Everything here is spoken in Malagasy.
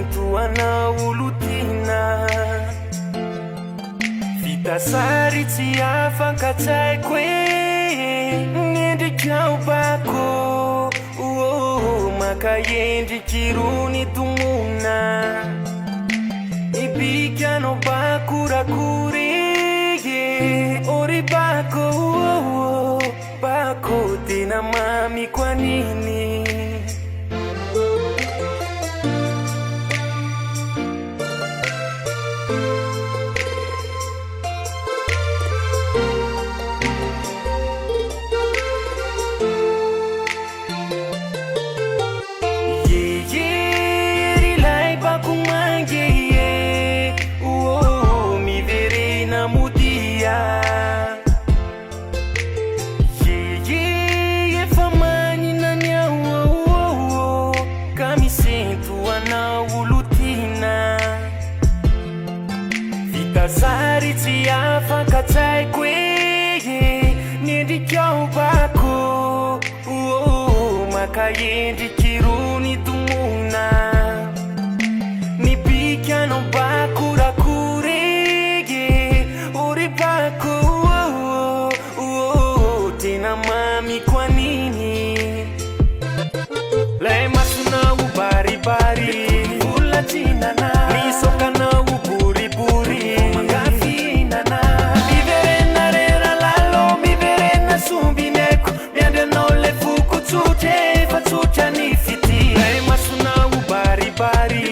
sento ana olotina vita sary tsy afankatsaiko hoe nendrikao bako maka endriky rony tomona ibikanao bakorakory ori bako tena mami kwa nini sary tsy afankatsaiko hoe nendrikao bako maka endriky rony tomona nibikanao bakorakory ori bako tena mami kwa nini lay masonao baribary volatinana nisokanao buriburi sumbineko miandanao le foko tsotra efa tsotra ny fity lay masonao baribary